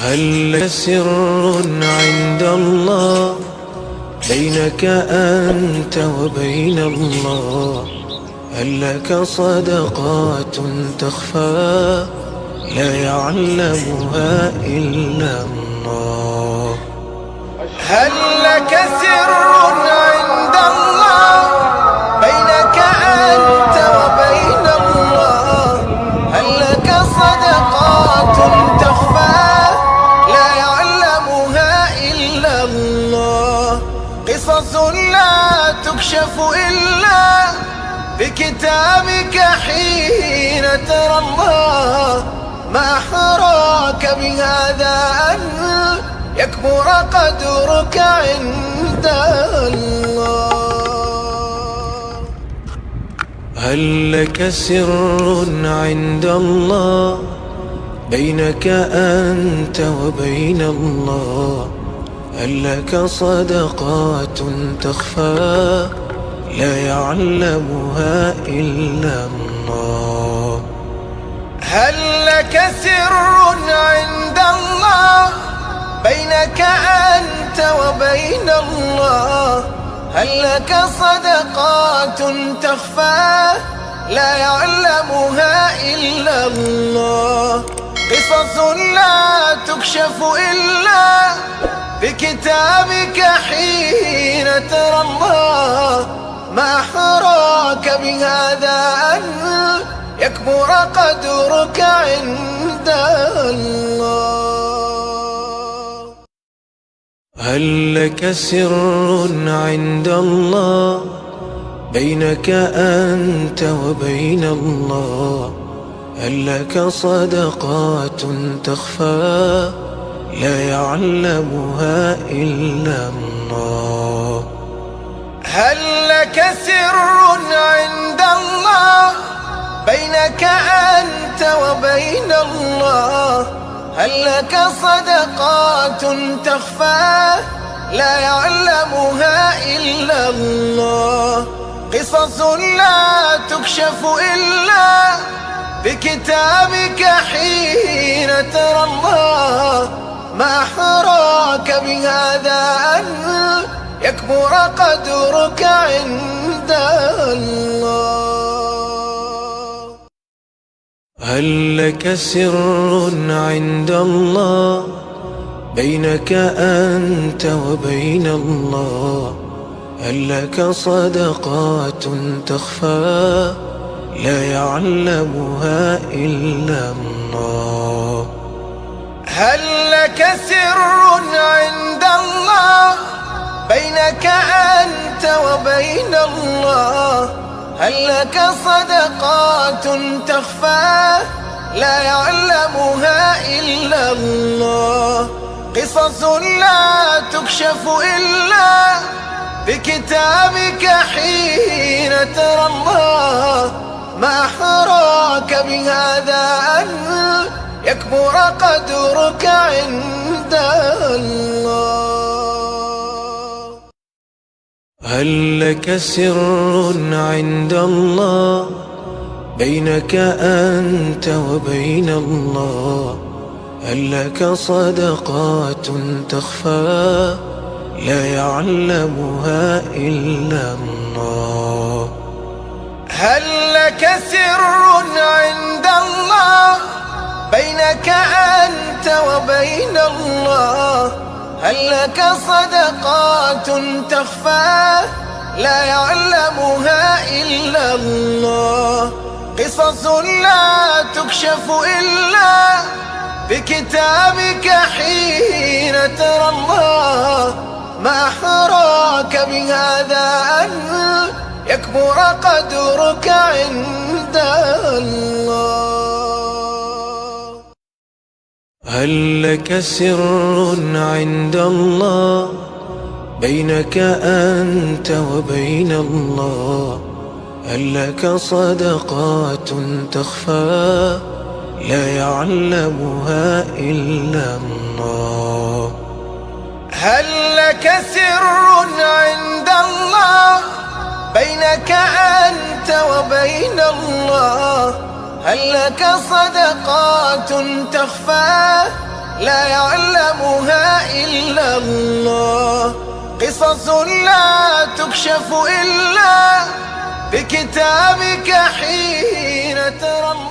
هل لك سر عند الله بينك أنت وبين الله؟ هل لك صدقات تخفى لا يعلمها إلا الله؟ هل لك سر عند الله بينك أنت وبين الله؟ هل لك صدقات تخفى لا يعلمها إلا الله؟ قصص لا تكشف إلا بكتابك حين ترى الله. ما أحراك بهذا أن يكبر قدرك عند الله. هل لك سر عند الله بينك أنت وبين الله؟ هل لك صدقات تخفى لا يعلمها إلا الله؟ هل لك سر عند الله بينك أنت وبين الله؟ هل لك صدقات تخفى لا يعلمها إلا الله؟ قصص لا تكشف إلا بكتابك حين ترى الله. ما أحراك بهذا أن يكبر قدرك عند الله. هل لك سر عند الله بينك أنت وبين الله؟ هل لك صدقات تخفى لا يعلمها إلا الله؟ هل لك سر عند الله بينك أنت وبين الله؟ هل لك صدقات تخفى لا يعلمها إلا الله؟ قصص لا تكشف إلا بكتابك حين ترى الله. ما أحراك بهذا أن يكبر قدرك عند الله. هل لك سر عند الله بينك أنت وبين الله؟ هل لك صدقات تخفى لا يعلمها إلا الله؟ هل لك سر عند الله بينك أنت وبين الله؟ هل لك صدقات تخفى لا يعلمها إلا الله؟ قصص لا تكشف إلا بكتابك حين ترى الله. ما أحراك بهذا أن يكبر قدرك عند الله. هل لك سر عند الله بينك أنت وبين الله؟ هل لك صدقات تخفى لا يعلمها إلا الله؟ هل لك سر عند الله بينك أنت وبين الله؟ هل لك صدقات تخفى لا يعلمها إلا الله؟ قصص لا تكشف إلا بكتابك حين ترى الله. ما أحراك بهذا أن يكبر قدرك عند الله. هل لك سر عند الله بينك أنت وبين الله؟ هل لك صدقات تخفى لا يعلمها إلا الله؟ هل لك سر عند الله بينك أنت وبين الله؟ هل لك صدقات تخفى لا يعلمها إلا الله. قصص لا تكشف إلا بكتابك حين ترى الله.